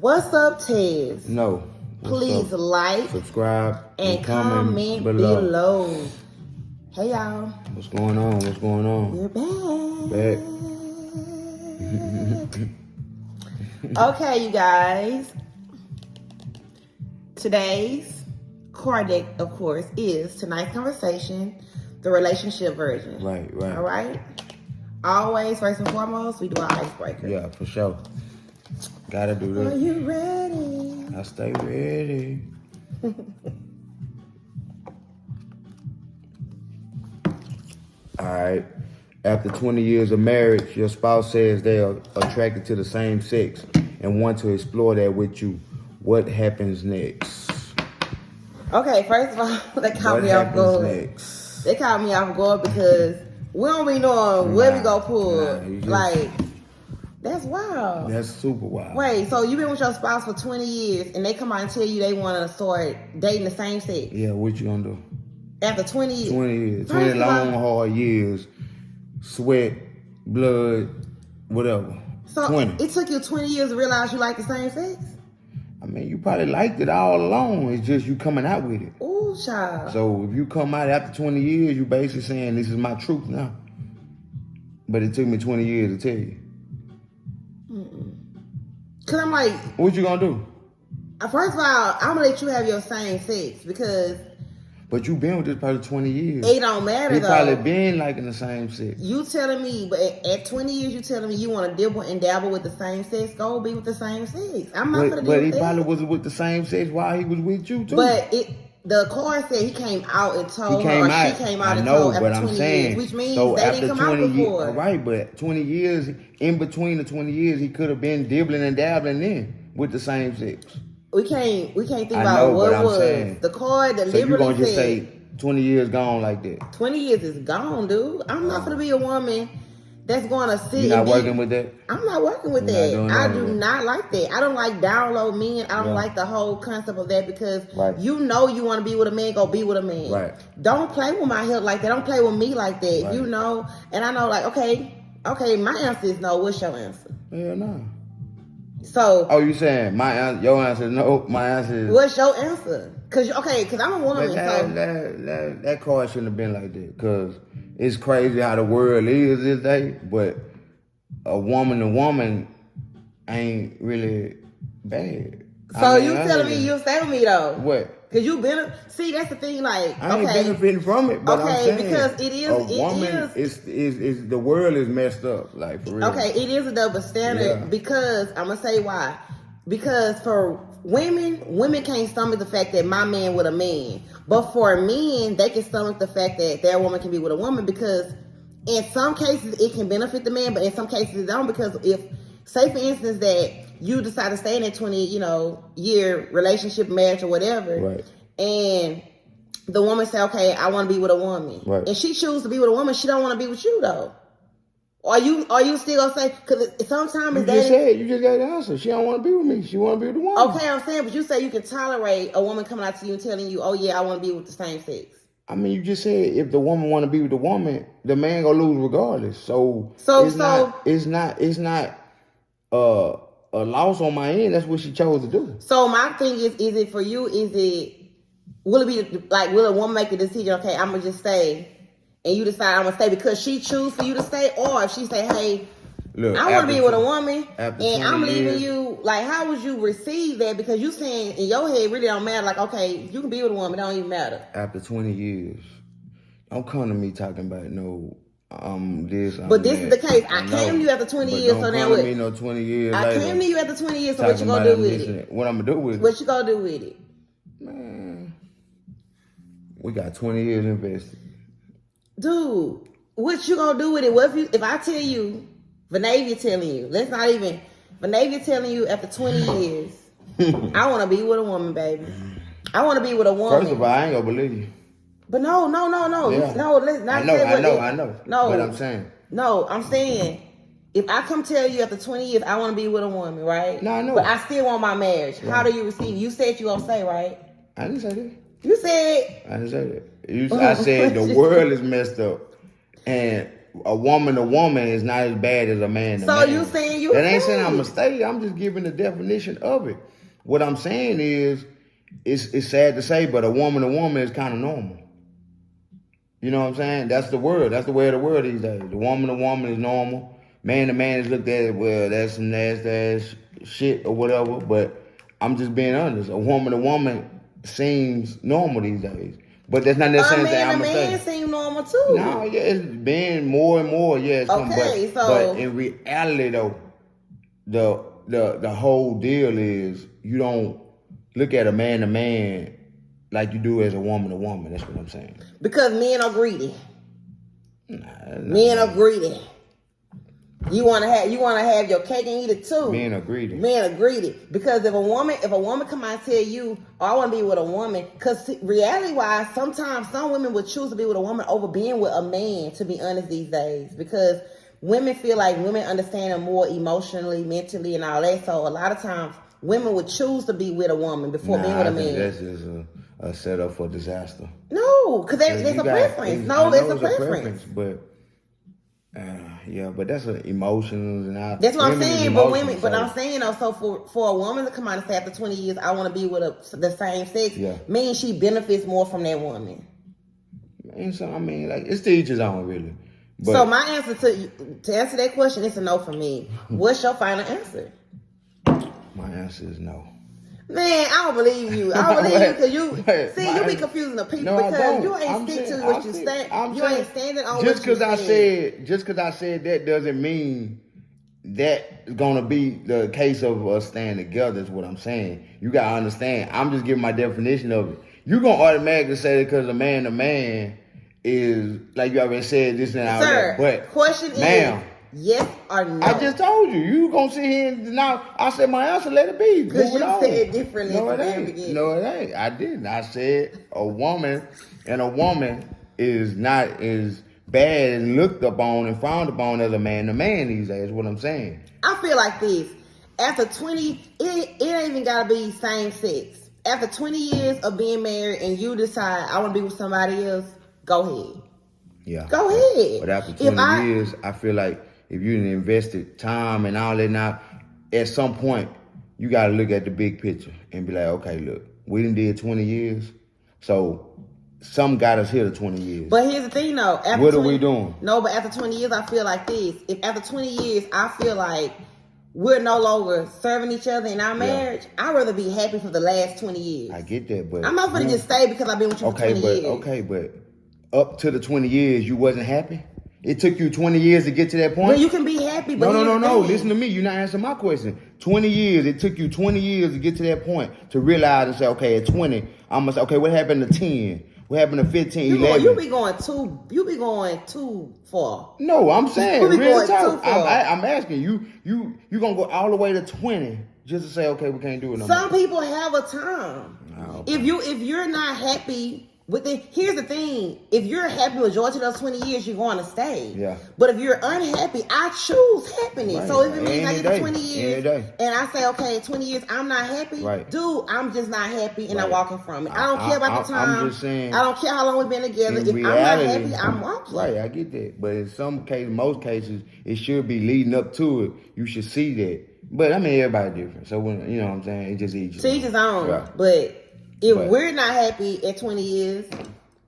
What's up, Tez? No. Please like, subscribe, and comment below. Hey, y'all. What's going on? What's going on? We're back. Okay, you guys. Today's card deck, of course, is tonight's conversation, the relationship version. Right. All right? Always, first and foremost, we do our icebreaker. Yeah, for sure. Gotta do that. Are you ready? I stay ready. All right. After 20 years of marriage, your spouse says they are attracted to the same sex and want to explore that with you. What happens next? Okay, first of all, they caught me off guard. Next? They caught me off guard because we don't be knowing where we go pull. Like, that's wild. That's super wild. Wait, so you been with your spouse for 20 years and they come out and tell you they want to start dating the same sex? Yeah, what you gonna do? After 20 years? 20 years. 20 long, hard years. Sweat, blood, whatever. So 20. It took you 20 years to realize you like the same sex? I mean, you probably liked it all along. It's just you coming out with it. Ooh, child. So if you come out after 20 years, you basically saying this is my truth now. But it took me 20 years to tell you. Cause I'm like, what you gonna do? First of all, I'm gonna let you have your same sex because. But you been with this person 20 years. It don't matter though. They probably been liking the same sex. You telling me, but at 20 years, you telling me you want to dibble and dabble with the same sex? Go be with the same sex. I'm not gonna do that. But he probably was with the same sex while he was with you too. But the card said he came out and told her, or she came out and told after 20 years, which means they didn't come out before. Right, but 20 years, in between the 20 years, he could have been dibbling and dabbling in with the same sex. We can't think about what it was. Saying, the card that so literally you gonna just said, say 20 years gone like that? 20 years is gone, dude. I'm not gonna be a woman that's going to sit. You're not working with that? I'm not working with that. I do not like that. I don't like download men. I don't like the whole concept of that because you know you want to be with a man, go be with a man. Right. Don't play with my health like that. Don't play with me like that. Right. You know? And I know, like, okay, my answer is no. What's your answer? Hell no. So. Oh, you saying your answer is no? My answer is. What's your answer? Cause I'm a woman. That card shouldn't have been like that. Cause it's crazy how the world is this day. But a woman to woman ain't really bad. So you telling me you stay with me though? What? Cause you see, that's the thing. Like, I ain't benefiting from it. But I'm saying, because it is a woman. Is the world is messed up. Like for real. Okay, it is a double standard because I'm gonna say why. Because for women can't stomach the fact that my man with a man. But for men, they can stomach the fact that their woman can be with a woman because in some cases it can benefit the man, but in some cases it don't. Because if, say for instance, that you decide to stay in that 20-year relationship, marriage, or whatever, right, and the woman say, okay, I want to be with a woman, right, and she chooses to be with a woman, she don't want to be with you though. Are you still gonna say? Because sometimes you just got the answer. She don't want to be with me. She want to be with the woman. Okay, I'm saying, but you say you can tolerate a woman coming out to you and telling you, "Oh yeah, I want to be with the same sex." I mean, you just said if the woman want to be with the woman, the man gonna lose regardless. So it's not a loss on my end. That's what she chose to do. So my thing is it for you? Will it be like, will a woman make a decision? Okay, I'm gonna just stay. And you decide I'm gonna stay because she choose for you to stay, or if she say, "Hey, look, I want to be with a woman, and I'm leaving you." Like, how would you receive that? Because you saying in your head really don't matter. Like, okay, you can be with a woman, it don't even matter. After 20 years, don't come to me talking about no this. But this is the case. I came to you after 20 years, so now what? Me no 20 years. I came to you after 20 years, so what you gonna do with it? What I'm gonna do with it? What you gonna do with it? Man, we got 20 years invested. Dude, what you gonna do with it? What if I tell you, Vanavia telling you, Vanavia telling you after 20 years, I want to be with a woman, baby. I want to be with a woman. First of all, I ain't gonna believe you. But no. Yeah. No, let's not I know. No. But I'm saying. No, I'm saying, if I come tell you after 20 years, I want to be with a woman, right? No, I know. But I still want my marriage. Right. How do you receive it? You said you gonna say, right? I didn't say that. You said. I didn't say that. I said the world is messed up. And a woman to woman is not as bad as a man to So man. you saying you that ain't saying afraid. I'm a stay. I'm just giving the definition of it. What I'm saying is, it's sad to say, but a woman to woman is kind of normal. You know what I'm saying? That's the word. That's the way of the world these days. The woman to woman is normal. Man to man is looked at, well, that's some nasty ass shit or whatever. But I'm just being honest. A woman to woman seems normal these days. But that's not necessarily saying I'm A gonna man say. seem normal too. No, yeah, it's been more and more. Yeah, it's coming. Okay, But in reality, though, the whole deal is you don't look at a man to man like you do as a woman to woman. That's what I'm saying. Because men are greedy. Men are greedy. You wanna have your cake and eat it too. Men are greedy. Men are greedy. Because if a woman come out and tell you, oh, I want to be with a woman, because reality wise, sometimes some women would choose to be with a woman over being with a man, to be honest, these days. Because women feel like women understand them more emotionally, mentally, and all that. So a lot of times women would choose to be with a woman before being with a man. That's just a setup for disaster. No, because there's a preference. No, there's a preference. But yeah, but that's an emotions and all. That's what I'm saying. But women, so, I'm saying though, so for a woman to come out and say after 20 years, I want to be with the same sex, means she benefits more from that woman. And so I mean, like, it's to each his own, really. But, so my answer to answer that question is a no for me. What's your final answer? My answer is no. Man, I don't believe you. I don't believe you because you be confusing the people because you ain't stick to what you stand. You ain't standing on just what you said. Just because I said that doesn't mean that's gonna be the case of us staying together. Is what I'm saying. You gotta understand. I'm just giving my definition of it. You gonna automatically say that because a man to man is like you already said this and all that. But question is. Yes or no? I just told you. You gonna sit here and now I said my answer, let it be. Because you said it differently at the very beginning. No, it ain't. I didn't. I said a woman is not as bad and looked upon and frowned upon as a man to man these days. Is what I'm saying. I feel like this. After 20, it ain't even gotta be same sex. After 20 years of being married and you decide I want to be with somebody else, go ahead. Yeah. Go ahead. But after 20 years, I feel like if you invested time and all that now, at some point, you got to look at the big picture and be like, okay, look, we done did 20 years, so some got us here to 20 years. But here's the thing, though. What are we doing? No, but after 20 years, I feel like this. If after 20 years, I feel like we're no longer serving each other in our marriage, I'd rather be happy for the last 20 years. I get that, but... I'm not going to just stay because I've been with you for 20 years. Okay, but up to the 20 years, you wasn't happy? It took you 20 years to get to that point? Well, you can be happy, but No. Listen to me. You're not answering my question. 20 years. It took you 20 years to get to that point to realize and say, okay, at 20, I'm going to say, okay, what happened to 10? What happened to 15, 11? You be going too far. No, I'm saying, you be real going talk. too far. I'm asking you going to go all the way to 20 just to say, okay, we can't do it no more. Some people have a time. Oh, okay. If you're not happy with it, here's the thing. If you're happy majority of those 20 years, you're going to stay. Yeah. But if you're unhappy, I choose happiness. Right. So if it means I get to 20 Any years day. and I say, okay, 20 years, I'm not happy. Right. Dude, I'm just not happy and I'm Right. walking from it. I don't care about the time. I'm just saying. I don't care how long we've been together. If Reality, I'm not happy, I'm walking. Right, I get that. But in some cases, most cases, it should be leading up to it. You should see that. But I mean, everybody different. So when you know what I'm saying, it just each. To each his own. Right. But if we're not happy at 20 years,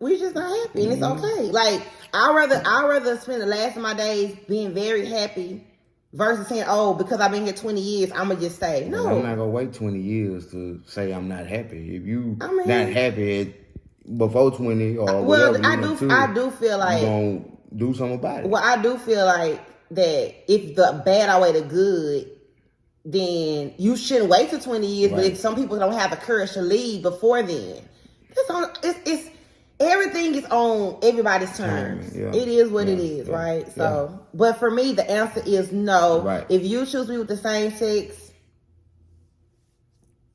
we're just not happy, and it's okay. Like I'd rather spend the last of my days being very happy versus saying, "Oh, because I've been here 20 years, I'm gonna just stay." No, I'm not gonna wait 20 years to say I'm not happy. If you not happy at before 20 or whatever, I do feel like you gonna do something about it. Well, I do feel like that if the bad outweigh the good, then you shouldn't wait till 20 years. Right. But if some people don't have the courage to leave before then, it's everything is on everybody's terms. Yeah. It is what it is, right? So, but for me, the answer is no. Right. If you choose to be with the same sex,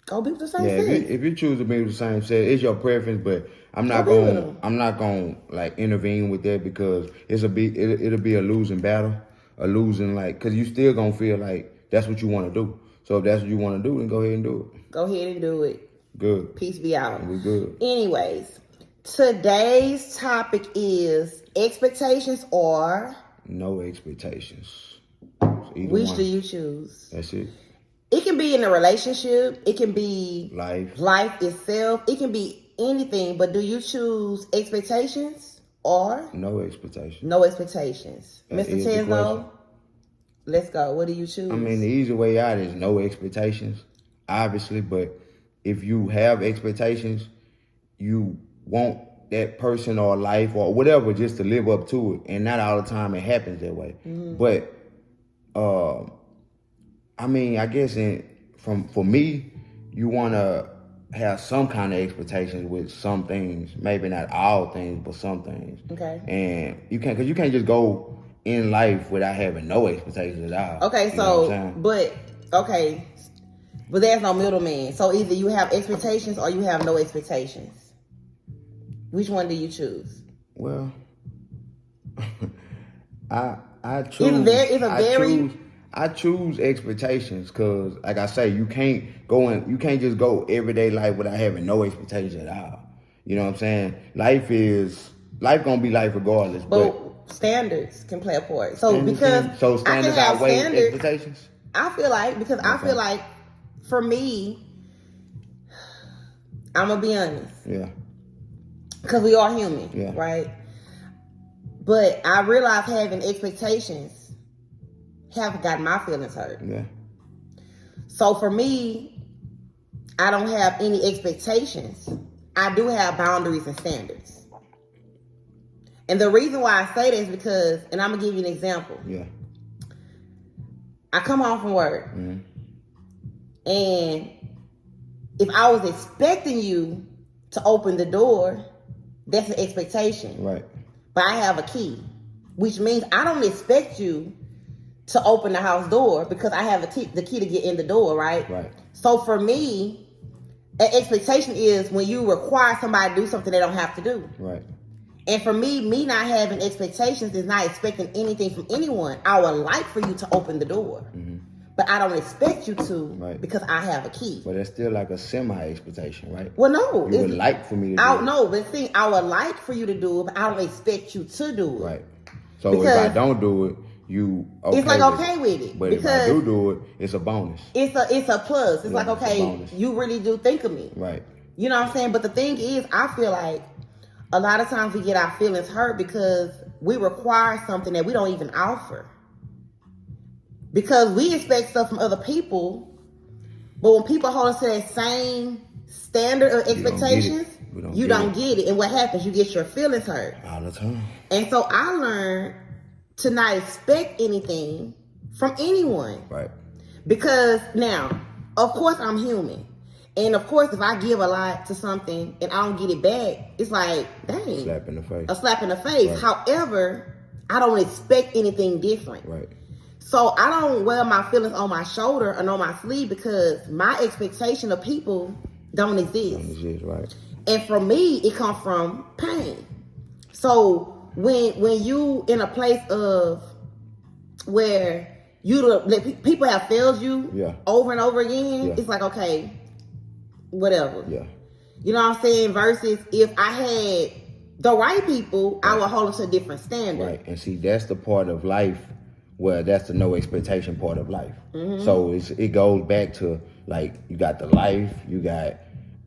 go be with the same sex. If you choose to be with the same sex, it's your preference. But I'm not gonna like intervene with that because it'll be a losing battle, because you still gonna feel like that's what you want to do. So if that's what you want to do, then go ahead and do it. Go ahead and do it. Good. Peace be out. We good. Anyways, today's topic is expectations or No expectations. So either Which one. do you choose? That's it. It can be in a relationship. It can be Life itself. It can be anything. But do you choose expectations or no expectations. no expectations? That Mr. is the question. Tesno, let's go. What do you choose? I mean, the easy way out is no expectations, obviously. But if you have expectations, you want that person or life or whatever just to live up to it, and not all the time it happens that way. But I mean, I guess for me, you want to have some kind of expectations with some things, maybe not all things, but some things. Okay. And you can't just go in life without having no expectations at all. Okay, You know what I'm saying? but there's no middleman. So either you have expectations or you have no expectations. Which one do you choose? Well, I choose. I choose expectations because, like I say, you can't just go everyday life without having no expectations at all. You know what I'm saying? Life gonna be life regardless. But standards can play a part. So standards outweigh expectations. I feel like for me, I'm gonna be honest. Yeah. Because we are human, yeah. right? But I realize having expectations have gotten my feelings hurt. Yeah. So for me, I don't have any expectations. I do have boundaries and standards. And the reason why I say this is because, and I'm gonna give you an example. Yeah. I come home from work, and if I was expecting you to open the door, that's an expectation. Right. But I have a key, which means I don't expect you to open the house door because I have the key to get in the door, right? Right. So for me, an expectation is when you require somebody to do something they don't have to do. Right. And for me not having expectations is not expecting anything from anyone. I would like for you to open the door. But I don't expect you to because I have a key. But it's still like a semi-expectation, right? Well, no. You would like for me to do it. No, but see, I would like for you to do it, but I don't expect you to do it. Right. So if I don't do it, you okay it's like with okay with it. But if I do it, it's a bonus. It's a plus. It's like, okay, you really do think of me. Right. You know what I'm saying? But the thing is, I feel like a lot of times we get our feelings hurt because we require something that we don't even offer. Because we expect stuff from other people, but when people hold us to that same standard of expectations, you don't get it. And what happens? You get your feelings hurt. All the time. And so I learned to not expect anything from anyone. Right. Because now, of course, I'm human. And of course, if I give a lot to something and I don't get it back, it's like, dang. Slap in the face. A slap in the face. Right. However, I don't expect anything different. Right. So I don't wear my feelings on my shoulder and on my sleeve because my expectation of people don't exist. Right. And for me, it comes from pain. So when you in a place of where people have failed you over and over again, it's like, okay, whatever. Yeah. You know what I'm saying? Versus if I had the right people, I would hold them to a different standard. Right. And see, that's the part of life where that's the no expectation part of life. So it goes back to, like, you got the life, you got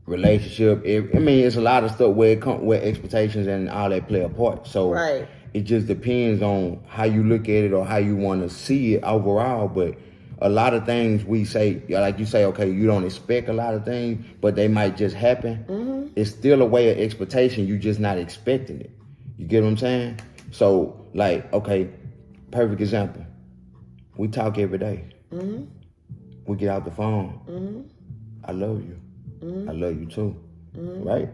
relationship. It's a lot of stuff where expectations and all that play a part. So it just depends on how you look at it or how you want to see it overall. But a lot of things we say, like you say, okay, you don't expect a lot of things, but they might just happen. It's still a way of expectation. You just not expecting it. You get what I'm saying? So, like, okay, perfect example. We talk every day. We get out the phone. I love you. I love you too. Right?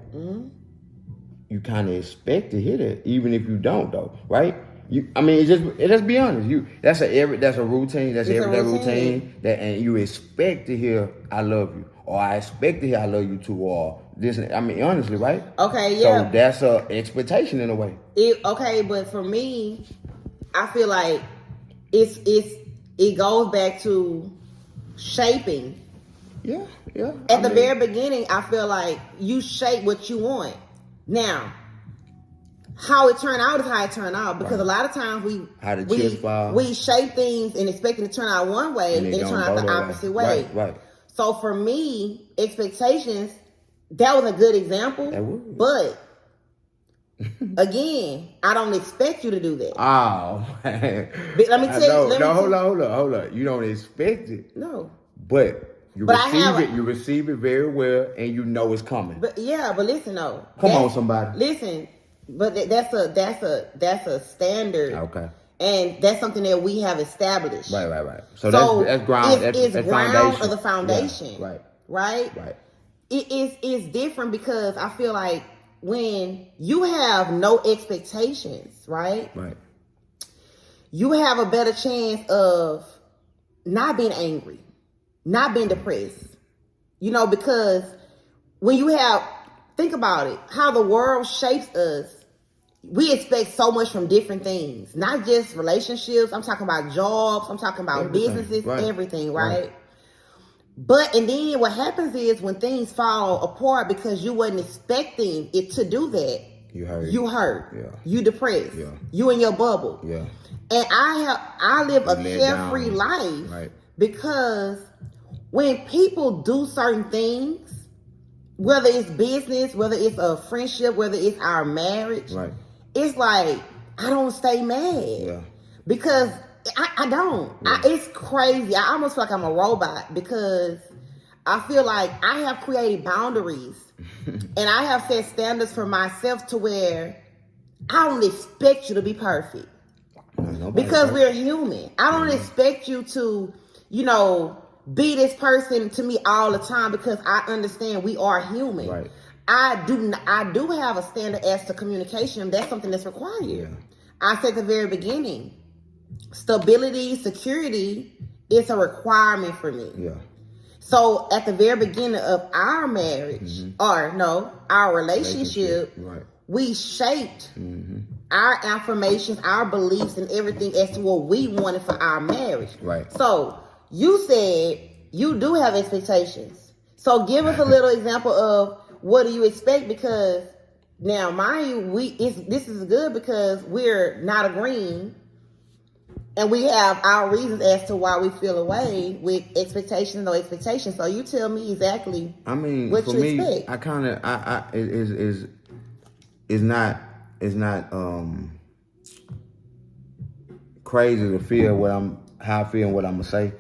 You kind of expect to hear that, even if you don't, though. Right? Let's be honest. That's a routine. That's everyday routine. And you expect to hear "I love you" or "I expect to hear I love you too" or this. Honestly, right? Okay, yeah. So that's a expectation in a way. But for me, I feel like it goes back to shaping. Yeah. At the very beginning, I feel like you shape what you want. Now, how it turned out is how it turned out, because a lot of times How the chips fall. we shape things and expecting to turn out one way and it don't turned out go the that opposite way. Right. So for me, expectations, that was a good example. That was. But again, I don't expect you to do that. Oh man. But let me tell you. Hold on. You don't expect it. No. But you But you receive it very well, and you know it's coming. But listen though. Come on, somebody. Listen, but that's a standard. Okay. And that's something that we have established. Right. So that's ground. It's that's ground foundation. of the foundation. Yeah, Right. It's different because I feel like when you have no expectations, right? You have a better chance of not being angry, not being depressed. Because when you think about it, how the world shapes us, we expect so much from different things, not just relationships. I'm talking about jobs. I'm talking about businesses, everything, right? And then what happens is when things fall apart because you wasn't expecting it to do that, you hurt. Yeah. You depressed. Yeah. You in your bubble. Yeah. And I live a carefree life because when people do certain things, whether it's business, whether it's a friendship, whether it's our marriage, it's like I don't stay mad because I don't. It's crazy. I almost feel like I'm a robot because I feel like I have created boundaries and I have set standards for myself to where I don't expect you to be perfect because we're human. I don't expect you to, be this person to me all the time because I understand we are human. I do have a standard as to communication. That's something that's required. I said at the very beginning, stability, security is a requirement for me. So at the very beginning of our marriage, our relationship, we shaped our affirmations, our beliefs, and everything as to what we wanted for our marriage. So you said you do have expectations. So give us a little example of what do you expect, because now, mind you, this is good because we're not agreeing. And we have our reasons as to why we feel away with expectations, no expectations. So you tell me exactly. What for you me, expect. I kind of, it's not crazy to feel how I feel and what I'm gonna say.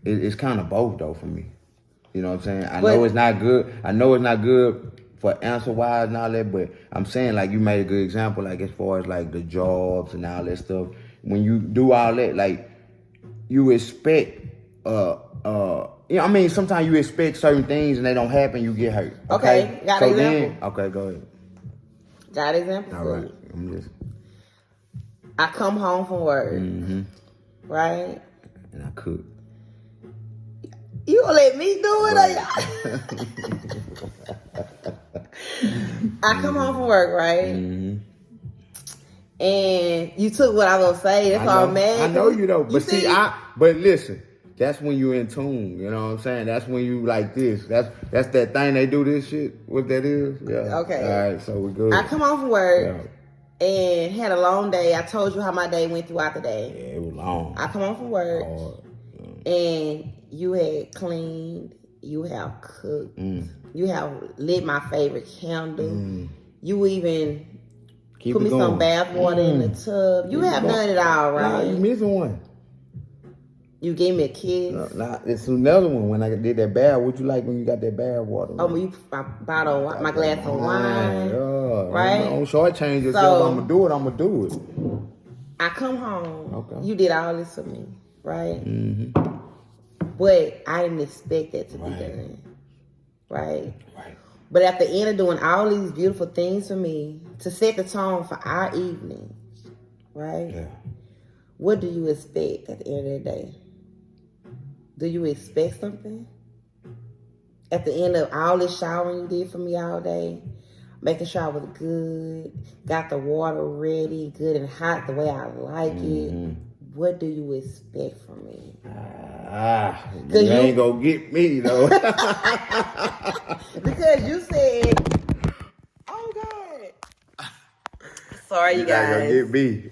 It's kind of both though for me. You know what I'm saying? I know it's not good. I know it's not good for answer wise and all that, but I'm saying like you made a good example, like as far as like the jobs and all that stuff. When you do all that, like you expect, sometimes you expect certain things and they don't happen, you get hurt. Okay, got an example. Okay, go ahead. Got an example. All right, I'm just. I come home from work, right? And I cook. You gonna let me do it? I come home from work, right? And you took what I was gonna say. That's all mad. I know you don't. But but listen, that's when you're in tune. You know what I'm saying? That's when you like this. That's that thing they do this shit. What that is? Yeah. Okay. All right. So we're good. I come home from work and had a long day. I told you how my day went throughout the day. Yeah, it was long. I come home from work and you had cleaned. You have cooked. You have lit my favorite candle. You even put me some bath water in the tub. You have done it all, right? Nah, you missing one. You gave me a kiss. Nah, it's another one. When I did that bath, what you like when you got that bath water? I bought my glass of wine. Right? Don't shortchange yourself. I'm gonna do it. I come home. Okay. You did all this for me, right? But I didn't expect that to be done. Right? But at the end of doing all these beautiful things for me, to set the tone for our evening, right? Yeah. What do you expect at the end of the day? Do you expect something? At the end of all this showering you did for me all day, making sure I was good, got the water ready, good and hot the way I like it. What do you expect from me? You ain't gonna get me though. Because you said, oh God. So sorry, you You're not gonna guys. get me.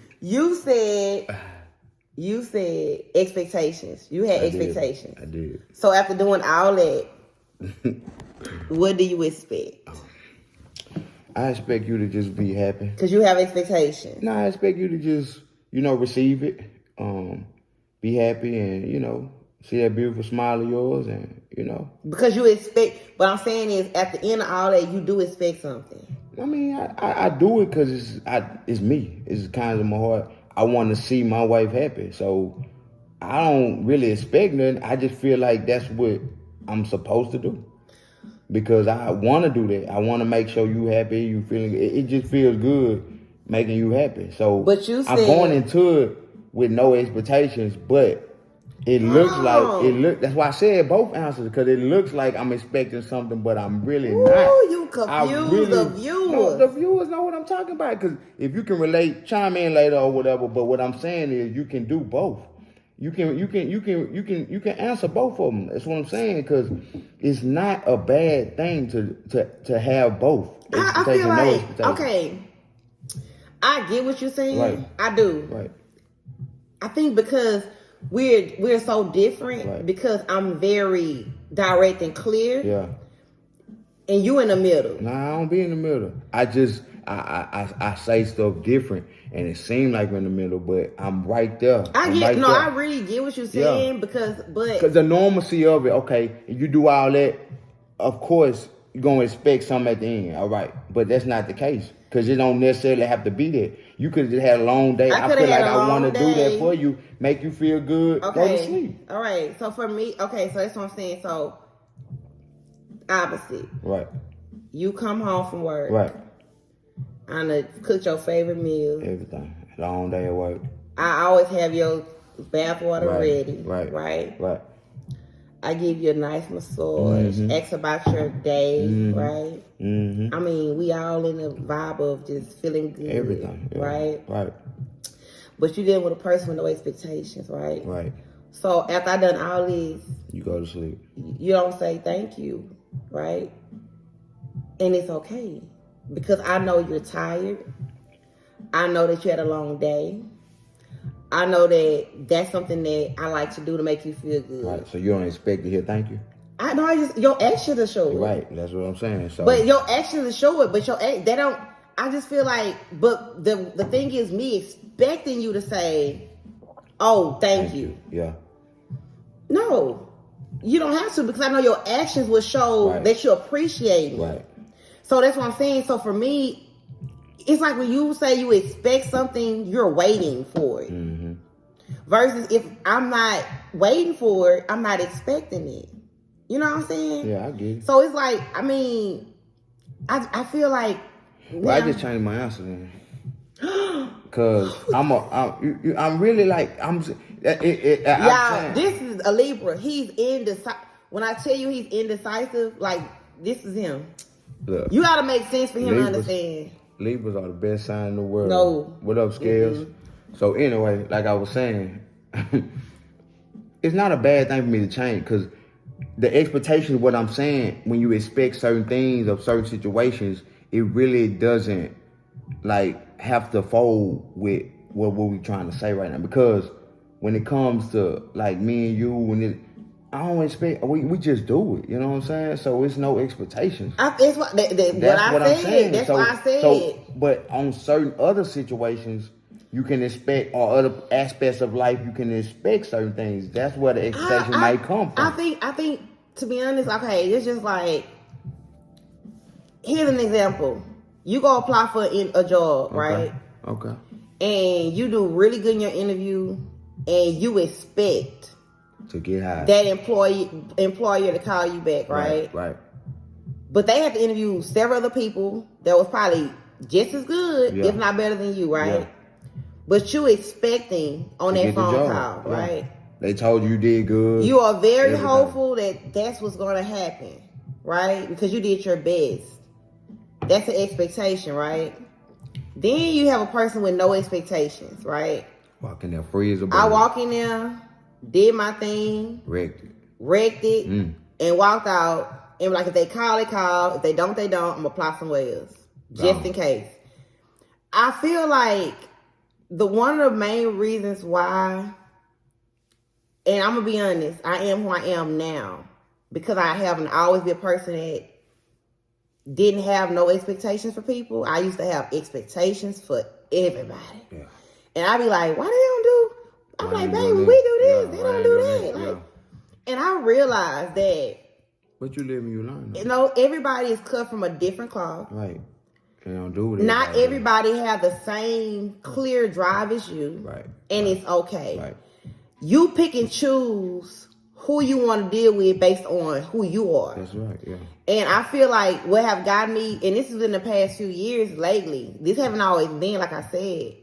You said expectations. You had expectations. I did. So after doing all that, what do you expect? I expect you to just be happy. Because you have expectations. No, I expect you to just, receive it. Be happy and, see that beautiful smile of yours and, Because you expect, what I'm saying is at the end of all that, you do expect something. I mean, I do it because it's me. It's kind of my heart. I want to see my wife happy. So I don't really expect nothing. I just feel like that's what I'm supposed to do. Because I want to do that. I want to make sure you happy. You feeling it just feels good making you happy. So but you said, I'm going into it with no expectations, but it looks that's why I said both answers, because it looks like I'm expecting something, but I'm really not. You confuse the viewers. No, the viewers know what I'm talking about, because if you can relate, chime in later or whatever. But what I'm saying is you can do both. You can answer both of them. That's what I'm saying, because it's not a bad thing to have both. I feel like, okay, I get what you're saying. Right. I do. Right. I think because we're so different, right. Because I'm very direct and clear. Yeah. And you in the middle. Nah, I don't be in the middle. I just I say stuff different, and it seems like we're in the middle, but I'm right there. I really get what you're saying, because the normalcy of it. Okay, if you do all that, of course you're gonna expect something at the end. All right, but that's not the case, because it don't necessarily have to be there. You could have just had a long day. I feel like I want to do that for you, make you feel good. Okay. Go to sleep. All right. So for me, so that's what I'm saying. So opposite. Right. You come home from work. Right. I done cooked your favorite meal. Everything. Long day at work. I always have your bath water ready. Right. Right. I give you a nice massage. Ask about your day. Right. I mean, we all in the vibe of just feeling good. Everything. Yeah. Right. But you dealing with a person with no expectations, right? Right. So after I done all this, you go to sleep. You don't say thank you, right? And it's okay, because I know you're tired. I know that you had a long day. I know that that's something that I like to do to make you feel good. Right. So you don't expect to hear thank you? I know. Your actions to show it. Right. That's what I'm saying. So, but your actions to show it. But they don't. I just feel like. But the thing is, me expecting you to say, "Oh, thank you." Yeah. No, you don't have to, because I know your actions will show that you appreciate it. Right. So that's what I'm saying. So for me, it's like when you say you expect something, you're waiting for it. Versus if I'm not waiting for it, I'm not expecting it. You know what I'm saying? Yeah, I get it. So it's like, I mean, I feel like. Well, I just changed my answer then. Cause I'm really like this is a Libra. He's indecisive. When I tell you he's indecisive, like this is him. Look, you gotta make sense for him to understand. Libras are the best sign in the world. No. What up, Scales? So anyway, like I was saying, it's not a bad thing for me to change, because the expectation of what I'm saying, when you expect certain things of certain situations, it really doesn't like have to fold with what we're trying to say right now. Because when it comes to like me and you, I don't expect, we just do it. You know what I'm saying? So it's no expectations. That's what I said. That's what I said. So, but on certain other situations, you can expect, or other aspects of life, you can expect certain things. That's where the expectation might come from. I think, to be honest, okay, it's just like, here's an example. You go apply for a job, right? Okay. And you do really good in your interview, and you expect to get hired, that employer to call you back, right? Right. But they had to interview several other people that was probably just as good, if not better than you, right? Yeah. But you expecting on that phone call, right? They told you did good. You are very hopeful that that's what's going to happen, right? Because you did your best. That's an expectation, right? Then you have a person with no expectations, right? Walking there free as a bird. I walk in there, did my thing, wrecked it, and walked out. And like, if they call, they call. If they don't, they don't. I'm gonna apply somewhere else, just in case. I feel like one of the main reasons why, and I'm gonna be honest, I am who I am now because I haven't always been a person that didn't have no expectations for people. I used to have expectations for everybody. Yeah. And I'd be like, why they don't do? I'm like, baby, we do this. They don't do that. Like, and I realized that. But you live and you learn. You know, everybody is cut from a different cloth. Right. They don't do it. Not everybody have the same clear drive as you. Right. And it's okay. Right. You pick and choose who you want to deal with based on who you are. That's right, yeah. And I feel like what have gotten me, and this is in the past few years lately, this haven't always been, like I said,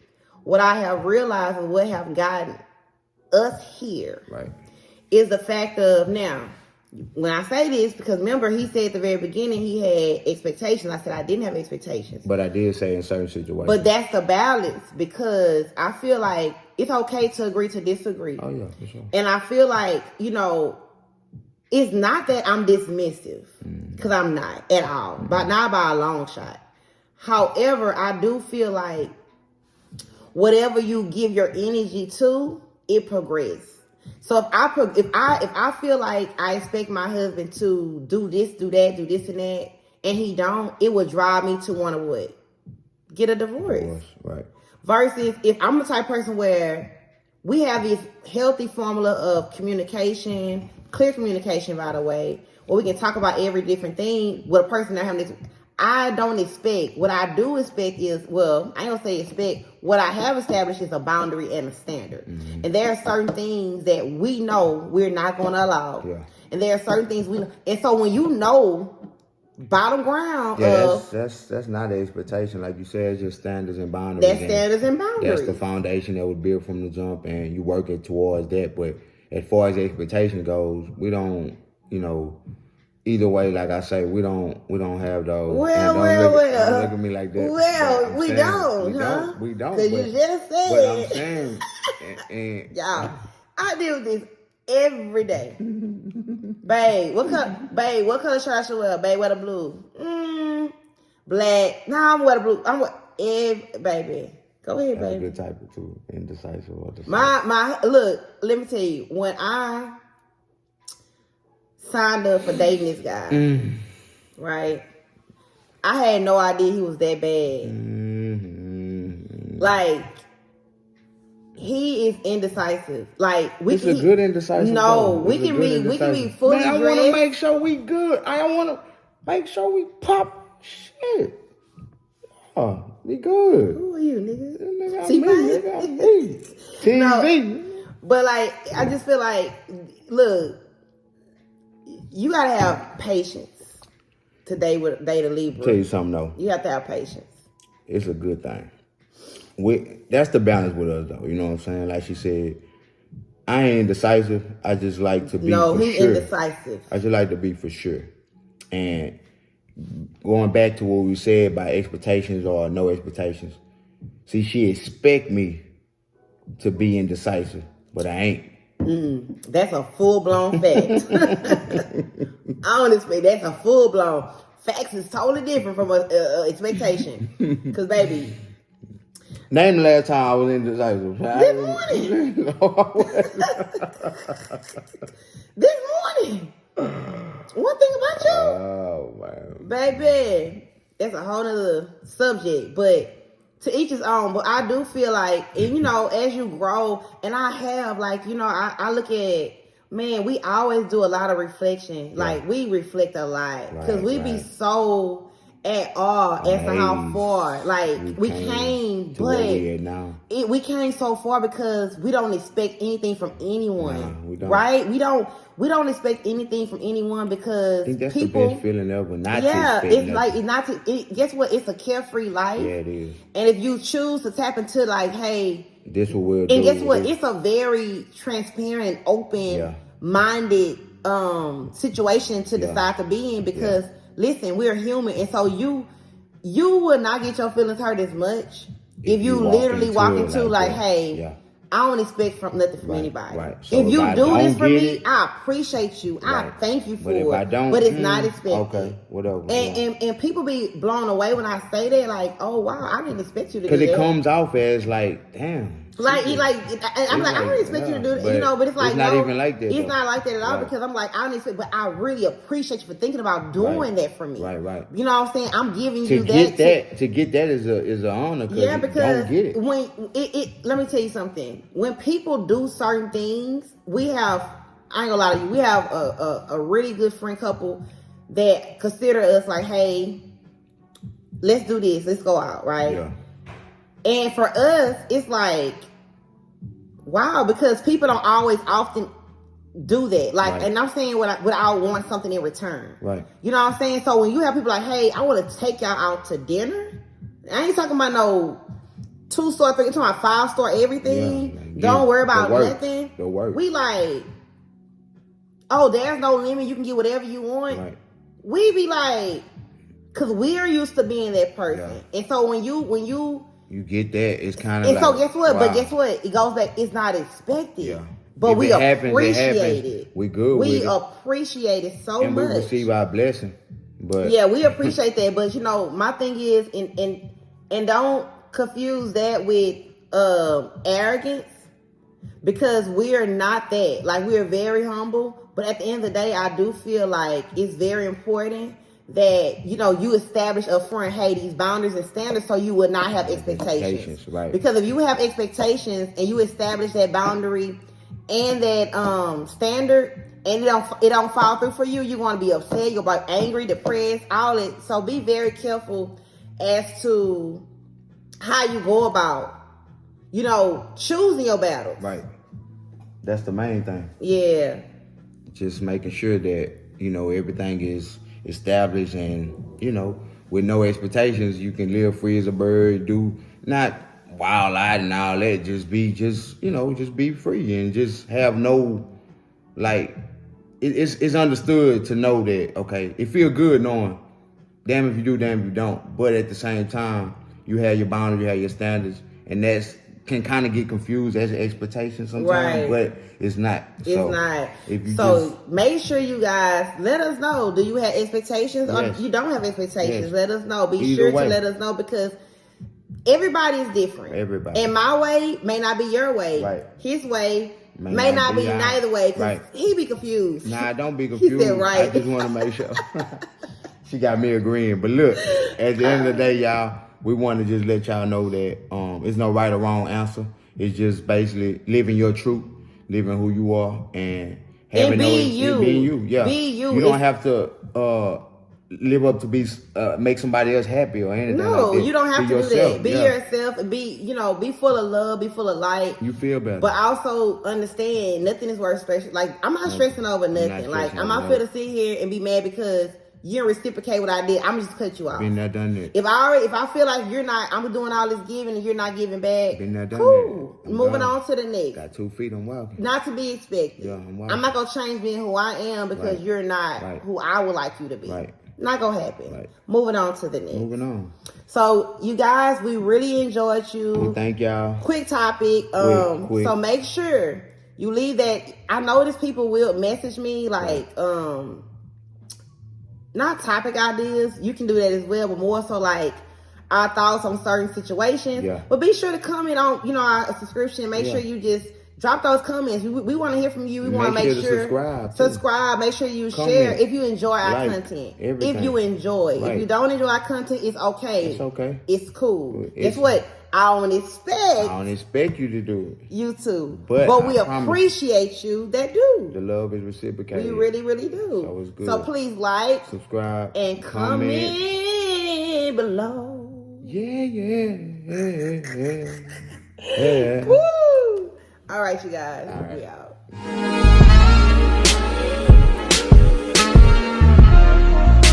what I have realized and what have gotten us here is the fact of, now, when I say this, because remember he said at the very beginning he had expectations. I said I didn't have expectations. But I did say in certain situations. But that's the balance, because I feel like it's okay to agree to disagree. Oh, yeah, for sure. And I feel like, you know, it's not that I'm dismissive, because I'm not at all, but not by a long shot. However, I do feel like whatever you give your energy to, it progresses. So if I feel like I expect my husband to do this, do that, do this and that, and he don't, it would drive me to want to what? Get a divorce. Right. Versus if I'm the type of person where we have this healthy formula of communication, clear communication, by the way, where we can talk about every different thing with a person that having this. I don't expect. What I do expect is, well, I ain't gonna say expect. What I have established is a boundary and a standard. And there are certain things that we know we're not gonna allow. Yeah. And there are certain things we know. And so when you know bottom ground that's not the expectation. Like you said, it's just standards and boundaries. That's standards and boundaries. That's the foundation that was built from the jump, and you work it towards that. But as far as the expectation goes, we don't, you know, either way, like I say, we don't have those. Well. Don't look at me like that. Well, we don't. We don't. Because you just said. But I'm saying, and y'all, I deal with this every day. Babe, what color shirt I should wear? Babe, wear the blue. Black. No, I'm wear the blue. Baby. Go ahead, that's baby. a good type of two, indecisive or decisive. My look, let me tell you, when I signed up for dating this guy, right? I had no idea he was that bad. Like, he is indecisive. Like, it's a good indecisive. No, we can be fully dressed. I want to make sure we good. I want to make sure we pop shit. Oh, we good. Who are you, nigga? Nigga, me. TV. No, but like, I just feel like, look, you gotta have patience to date a Libra. Tell you something though. You have to have patience. It's a good thing. That's the balance with us though. You know what I'm saying? Like she said, I ain't indecisive. I just like to be for sure. No, he's indecisive. I just like to be for sure. And going back to what we said about expectations or no expectations. See, she expect me to be indecisive, but I ain't. That's a full-blown fact. Honestly, that's a full-blown. Facts is totally different from a expectation. Because, baby. Name the last time I was indecisive. This morning. This morning. One thing about you. Oh, man. Baby, that's a whole nother subject. But to each his own. But I do feel like, and you know, as you grow, and I have, like, you know, I look at, man, we always do a lot of reflection. Like, we reflect a lot. Because we be so at awe as to how far, like, we came, but we came so far because we don't expect anything from anyone. We don't. Right? We don't expect anything from anyone because I think that's people, the best feeling ever. Guess what? It's a carefree life. Yeah, it is. And if you choose to tap into, like, hey, this what we'll do. And guess what? It's a very transparent, open-minded situation to decide to be in because, listen, we're human. And so you will not get your feelings hurt as much if you literally walk into like, hey, I don't expect nothing from Right, anybody. right. So if you if I do this don't for get me, it- I appreciate you. I Right. thank you for But if it. I don't, But it's not expected. Okay, whatever. And people be blown away when I say that, like, oh wow, I didn't expect you to do Because that. it comes off as like, damn. Like, shit. I'm like, I don't expect you to do that, you know. But it's like, it's not no, even like that. It's though. not like that at all Right. because I'm like, I don't expect, but I really appreciate you for thinking about doing that for me. Right. You know what I'm saying? I'm giving To you get that. to get that is an honor. Yeah, you because don't get it. when let me tell you something. When people do certain things, we have, I ain't gonna lie to you, we have a really good friend couple that consider us like, hey, let's do this, let's go out, right? Yeah. And for us, it's like, wow, because people don't always often do that. Like, Right. and I'm saying without want something in return. Right. You know what I'm saying? So when you have people like, hey, I want to take y'all out to dinner, I ain't talking about no 2-star, 3, I'm talking about 5-star everything. Yeah, Don't worry about the work, nothing. the work. We like, oh, there's no limit. You can get whatever you want. Right. We be like, because we're used to being that person. Yeah. And so when you get that, it's kind of and like, so guess what? wow. But guess what? It goes back. It's not expected. Yeah. But If we it happens, appreciate it. We good We with it. appreciate it so And much. we receive our blessing. But Yeah, we appreciate that. But you know, my thing is, and don't confuse that with arrogance, because we are not that. Like, we are very humble. But at the end of the day, I do feel like it's very important that, you know, you establish up front, hey, these boundaries and standards, so you would not have expectations. Right. Because if you have expectations and you establish that boundary and that standard, and it don't fall through for you, you're going to be upset, you're going to be angry, depressed, all it. So be very careful as to how you go about, you know, choosing your battles. Right. That's the main thing. Yeah. Just making sure that, you know, everything is established and, you know, with no expectations, you can live free as a bird, do not wild out and all that. Just be free and just have no, like, it's understood to know that, okay, it feel good knowing, damn if you do, damn if you don't. But at the same time, you have your boundaries, you have your standards, and that's can kind of get confused as an expectation sometimes, Right. but it's not. It's not. If you So make sure you guys let us know. Do you have expectations Yes. or you don't have expectations? Yes. Let us know. Be Either sure way. to let us know, because everybody is different. Everybody. And my way may not be your way. Right. His way may not be ours. neither way, because Right. he be confused. Nah, don't be He confused. said right. I just want to make sure. She got me agreeing. But look, at the end of the day, y'all, we want to just let y'all know that it's no right or wrong answer. It's just basically living your truth, living who you are, and having being you. Being you, yeah. Be you. You don't have to live up to be make somebody else happy or anything. No, like that. you don't have Be to do yourself. that. Be Yeah. yourself and be full of love, be full of light. You feel better. But also understand nothing is worth stressing. Like, I'm not stressing over nothing. not Like, stressing I'm not over fit to sit here and be mad because you didn't reciprocate what I did. I'm just cut you off. Been there, done that. If I feel like I'm doing all this giving and you're not giving back, Been there, done cool. that. I'm Moving done. on to the next. Got 2 feet, I'm walking. Not to be expected. Yeah, I'm walking. not gonna change being who I am because Right. you're not Right. who I would like you to be. Right. Not gonna happen. Right. Moving on to the next. Moving on. So you guys, we really enjoyed you. We thank y'all. Quick topic. Quick. So make sure you leave that. I notice people will message me like, not topic ideas. You can do that as well, but more so like our thoughts on certain situations. Yeah. But be sure to comment on, our subscription. Make Yeah. sure you just drop those comments. We want to hear from you. We want to Make make sure to sure subscribe, too. Subscribe. Make sure you Comment. share if you enjoy our Like, content. everything. If you enjoy. Right. If you don't enjoy our content, it's okay. It's okay. It's cool. It's- Guess what? I don't expect I don't expect you to do it. you to, But we I promise. appreciate you that do. The love is reciprocated. We really, really do. So it's good. So please like Subscribe and comment below. Yeah. Woo! All right, you guys. All right. We out.